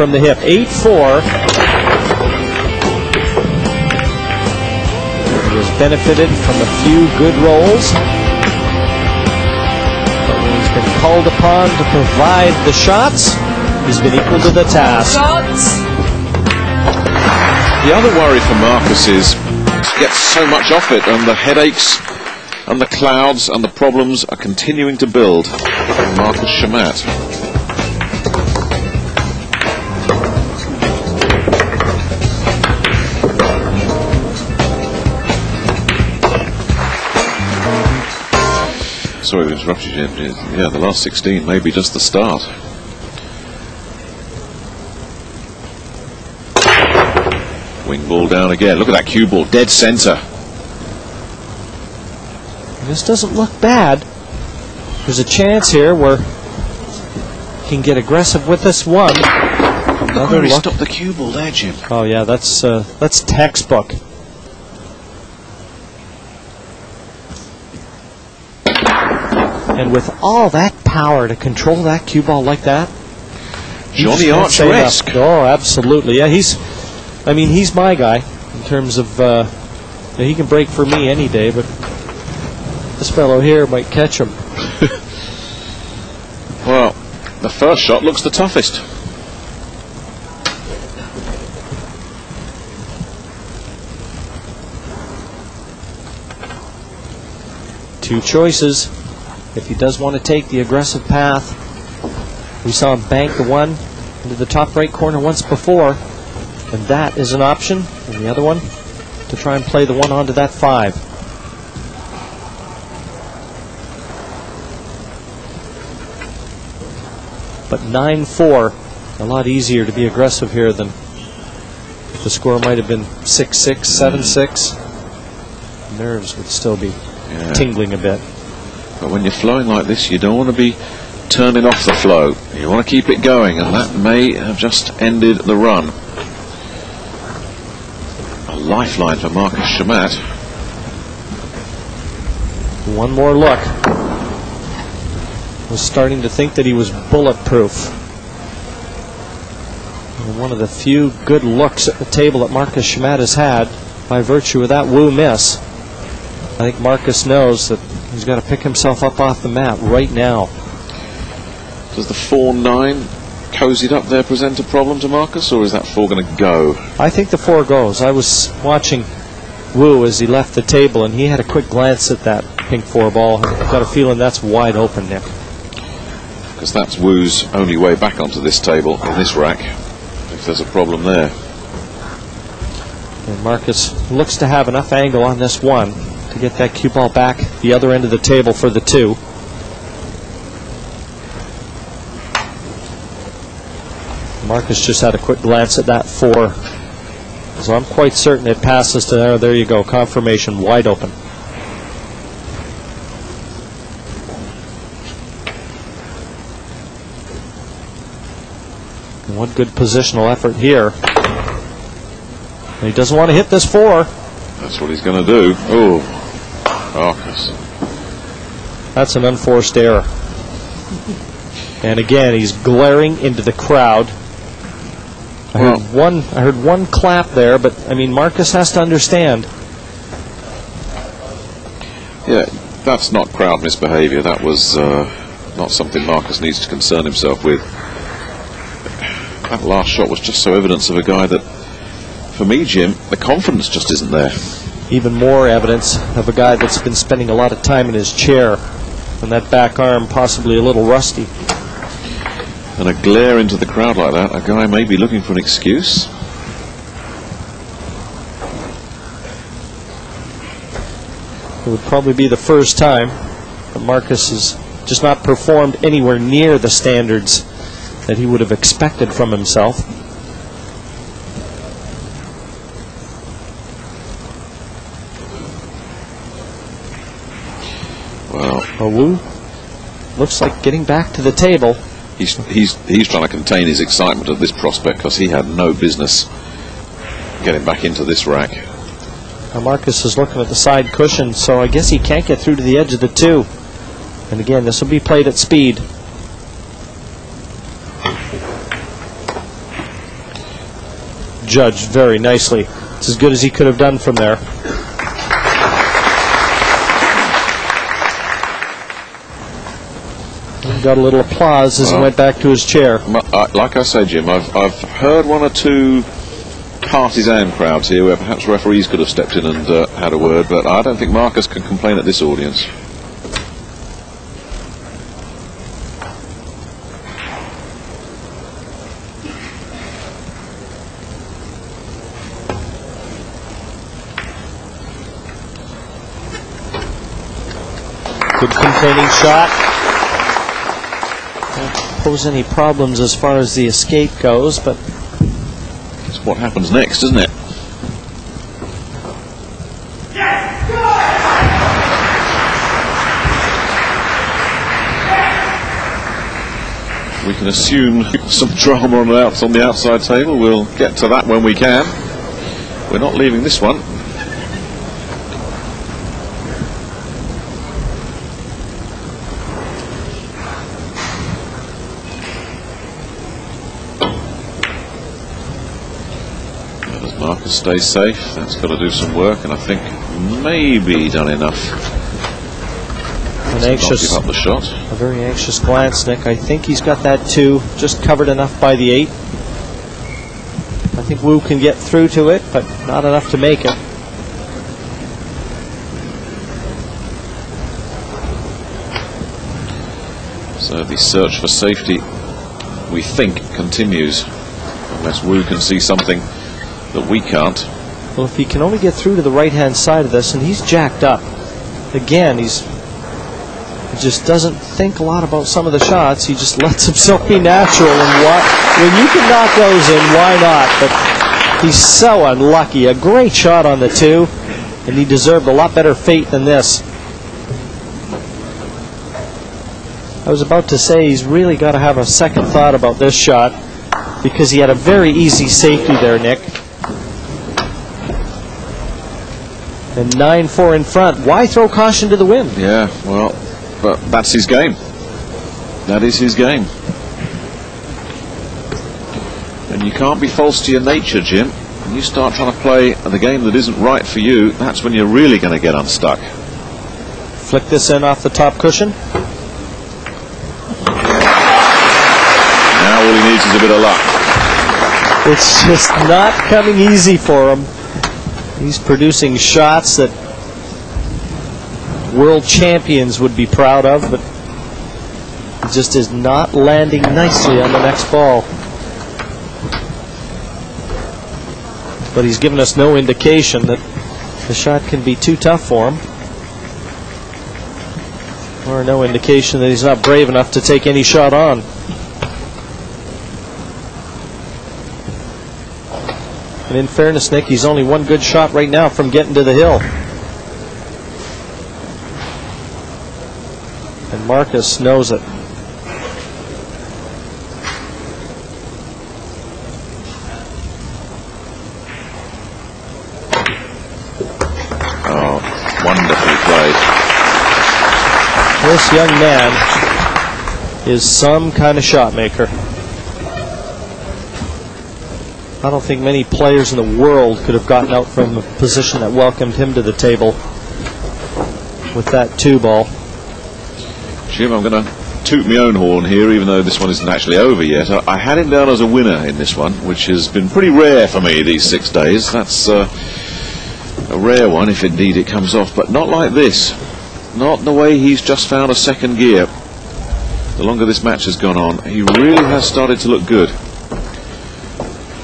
from the hip. 8-4. He has benefited from a few good rolls. But when he's been called upon to provide the shots, he's been equal to the task. The other worry for Marcus is he gets so much off it, and the headaches and the clouds and the problems are continuing to build for Marcus Chamat. Sorry to interrupt you, Jim. Yeah, the last 16 may be just the start. Wing ball down again. Look at that cue ball, dead centre. This doesn't look bad. There's a chance here where he can get aggressive with this one. Look where he stopped the cue ball there, Jim. Oh yeah, that's textbook. And with all that power to control that cue ball like that, Johnny Archer-esque. Oh, absolutely. Yeah, he's my guy in terms of he can break for me any day, but this fellow here might catch him. Well, the first shot looks the toughest. Two choices. If he does want to take the aggressive path, we saw him bank the one into the top right corner once before, and that is an option. And the other one, to try and play the one onto that 5. But 9-4, a lot easier to be aggressive here than if the score might have been 6-6, 7-6. Nerves would still be tingling a bit. But when you're flowing like this, you don't want to be turning off the flow. You want to keep it going, and that may have just ended the run. A lifeline for Marcus Chamat. One more look. Was starting to think that he was bulletproof. And one of the few good looks at the table that Marcus Chamat has had by virtue of that Wu miss. I think Marcus knows that he's got to pick himself up off the mat right now. Does the 4-9 cozied up there present a problem to Marcus, or is that 4 going to go? I think the 4 goes. I was watching Wu as he left the table, and he had a quick glance at that pink 4 ball. I've got a feeling that's wide open, Nick. Because that's Wu's only way back onto this table, in this rack, if there's a problem there. And Marcus looks to have enough angle on this one to get that cue ball back the other end of the table for the 2. Marcus just had a quick glance at that 4. So I'm quite certain it passes to there. There you go. Confirmation, wide open. And one good positional effort here. And he doesn't want to hit this 4. That's what he's going to do. Oh, Marcus. That's an unforced error. And again, he's glaring into the crowd. I heard one clap there, but I mean, Marcus has to understand. Yeah, that's not crowd misbehavior. That was not something Marcus needs to concern himself with. That last shot was just so evidence of a guy that, for me, Jim, the confidence just isn't there. Even more evidence of a guy that's been spending a lot of time in his chair, and that back arm possibly a little rusty. And a glare into the crowd like that, a guy may be looking for an excuse. It would probably be the first time that Marcus has just not performed anywhere near the standards that he would have expected from himself. Well, Wu looks like getting back to the table. He's trying to contain his excitement at this prospect, because he had no business getting back into this rack. Now Marcus is looking at the side cushion, so I guess he can't get through to the edge of the 2. And again, this will be played at speed. judged very nicely. It's as good as he could have done from there. He got a little applause as he went back to his chair. Like I say, Jim, I've heard one or two partisan crowds here where perhaps referees could have stepped in and had a word, but I don't think Marcus can complain at this audience. Good containing shot. Don't pose any problems as far as the escape goes, but it's what happens next, isn't it? We can assume some drama on the outside table. We'll get to that when we can. We're not leaving this one. Marcus stays safe. That's got to do some work, and I think maybe done enough. An anxious, give up the shot. A very anxious glance, Nick. I think he's got that 2, just covered enough by the 8. I think Wu can get through to it, but not enough to make it. So the search for safety, we think, continues, unless Wu can see something that we can't. Well, if he can only get through to the right-hand side of this, and he's jacked up. Again, he just doesn't think a lot about some of the shots. He just lets himself be natural. And when you can knock those in, why not? But he's so unlucky. A great shot on the 2, and he deserved a lot better fate than this. I was about to say he's really got to have a second thought about this shot, because he had a very easy safety there, Nick. And 9-4 in front. Why throw caution to the wind? Yeah, well, but that's his game. That is his game. And you can't be false to your nature, Jim. When you start trying to play the game that isn't right for you, that's when you're really going to get unstuck. Flick this in off the top cushion. Now all he needs is a bit of luck. It's just not coming easy for him. He's producing shots that world champions would be proud of, but it just is not landing nicely on the next ball. But he's given us no indication that the shot can be too tough for him, or no indication that he's not brave enough to take any shot on. And in fairness, Nick, he's only one good shot right now from getting to the hill. And Marcus knows it. Oh, wonderfully played. This young man is some kind of shot maker. I don't think many players in the world could have gotten out from the position that welcomed him to the table with that 2 ball. Jim, I'm going to toot my own horn here, even though this one isn't actually over yet. I had him down as a winner in this one, which has been pretty rare for me these 6 days. That's a rare one, if indeed it comes off, but not like this. Not the way he's just found a second gear. The longer this match has gone on, he really has started to look good.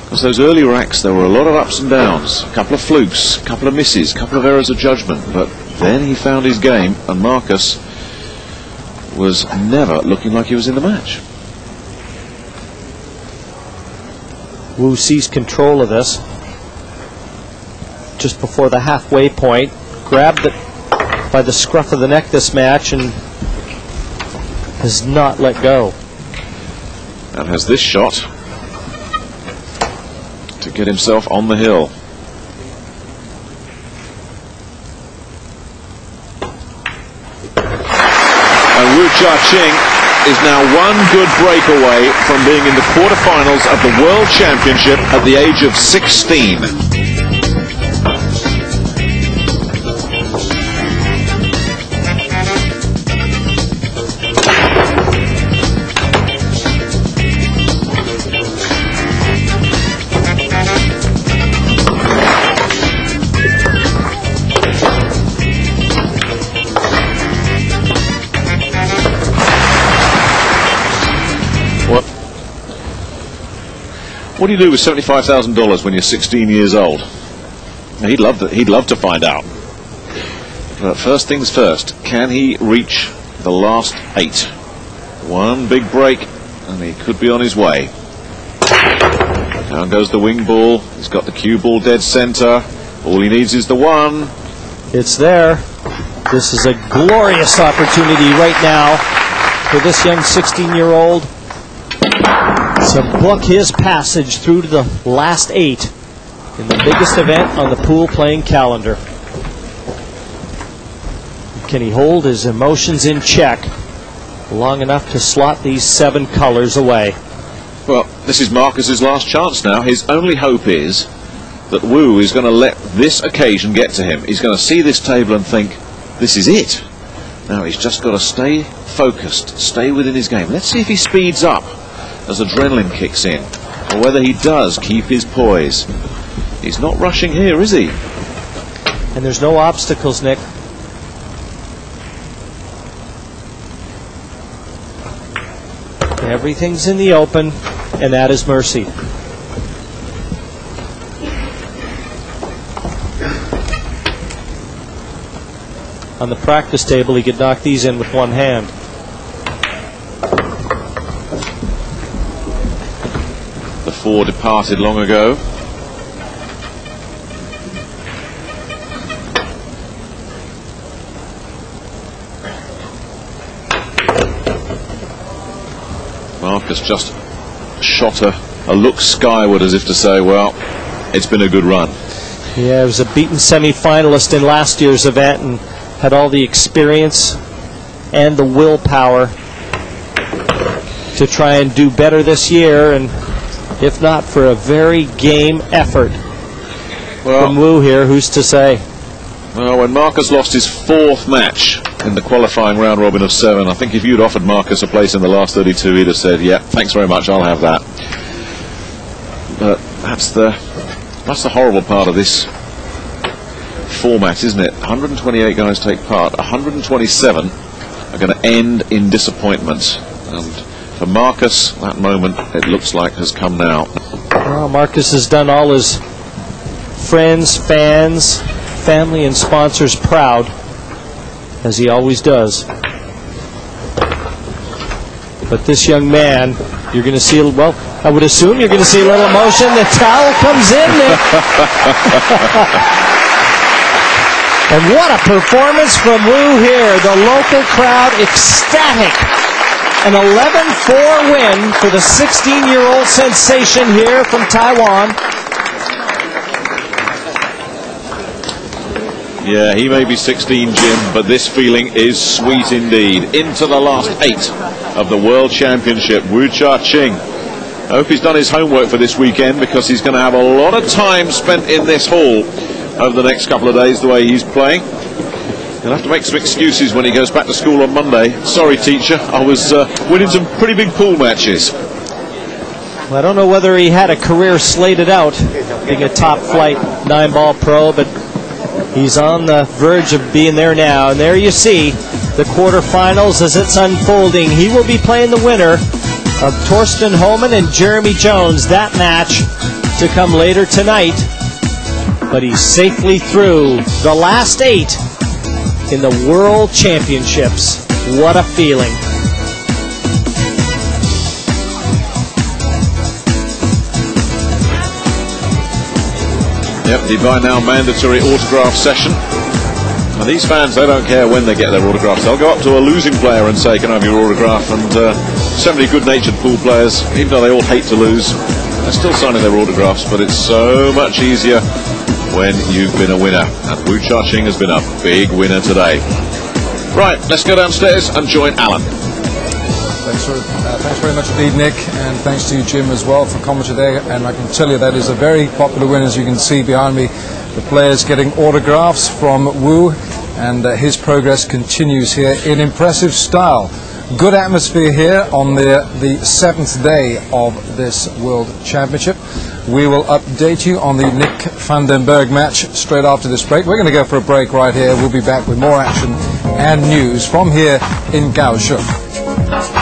Because those early racks, there were a lot of ups and downs, a couple of flukes, a couple of misses, a couple of errors of judgment, but then he found his game, and Marcus was never looking like he was in the match. Wu seized control of this just before the halfway point, grabbed it by the scruff of the neck this match, and has not let go. And has this shot to get himself on the hill. And Wu jia-qing is now one good break away from being in the quarterfinals of the World Championship at the age of 16. What do you do with $75,000 when you're 16 years old? Now, he'd love to find out. But first things first, can he reach the last 8? One big break, and he could be on his way. Down goes the wing ball. He's got the cue ball dead center. All he needs is the 1. It's there. This is a glorious opportunity right now for this young 16-year-old to book his passage through to the last 8 in the biggest event on the pool playing calendar. Can he hold his emotions in check long enough to slot these 7 colors away? Well, this is Marcus's last chance now. His only hope is that Wu is going to let this occasion get to him. He's going to see this table and think, this is it. Now he's just got to stay focused, stay within his game. Let's see if he speeds up as adrenaline kicks in, or whether he does keep his poise. He's not rushing here, is he? And there's no obstacles, Nick. Everything's in the open, and that is mercy. On the practice table, he could knock these in with one hand. The 4 departed long ago. Marcus just shot a look skyward as if to say, well, it's been a good run. Yeah, he was a beaten semi-finalist in last year's event and had all the experience and the willpower to try and do better this year, and if not for a very game effort from Wu here, who's to say? Well, when Marcus lost his 4th match in the qualifying round robin of 7, I think if you'd offered Marcus a place in the last 32, he'd have said, yeah, thanks very much, I'll have that. But that's the horrible part of this format, isn't it? 128 guys take part. 127 are going to end in disappointment. And for Marcus, that moment, it looks like, has come now. Well, Marcus has done all his friends, fans, family and sponsors proud, as he always does. But this young man, you're going to see, well, I would assume you're going to see a little emotion. The towel comes in, Nick. And what a performance from Wu here. The local crowd ecstatic. An 11-4 win for the 16-year-old sensation here from Taiwan. Yeah, he may be 16, Jim, but this feeling is sweet indeed. Into the last 8 of the World Championship, Wu Jia-qing. I hope he's done his homework for this weekend, because he's going to have a lot of time spent in this hall over the next couple of days the way he's playing. He'll have to make some excuses when he goes back to school on Monday. Sorry, teacher, I was winning some pretty big pool matches. Well, I don't know whether he had a career slated out, being a top-flight 9-ball pro, but he's on the verge of being there now. And there you see the quarterfinals as it's unfolding. He will be playing the winner of Torsten Homan and Jeremy Jones. That match to come later tonight. But he's safely through the last 8 in the World Championships. What a feeling. Yep, the by now mandatory autograph session. And these fans, they don't care when they get their autographs. They'll go up to a losing player and say, can I have your autograph? And so many good-natured pool players, even though they all hate to lose, they're still signing their autographs. But it's so much easier when you've been a winner. And Wu Jia-qing has been a big winner today. Right, let's go downstairs and join Alan. Thanks very much indeed, Nick, and thanks to Jim as well for commentary there. And I can tell you that is a very popular win, as you can see behind me. The players getting autographs from Wu, and his progress continues here in impressive style. Good atmosphere here on the 7th day of this World Championship. We will update you on the Nick van den Berg match straight after this break. We're going to go for a break right here. We'll be back with more action and news from here in Kaohsiung.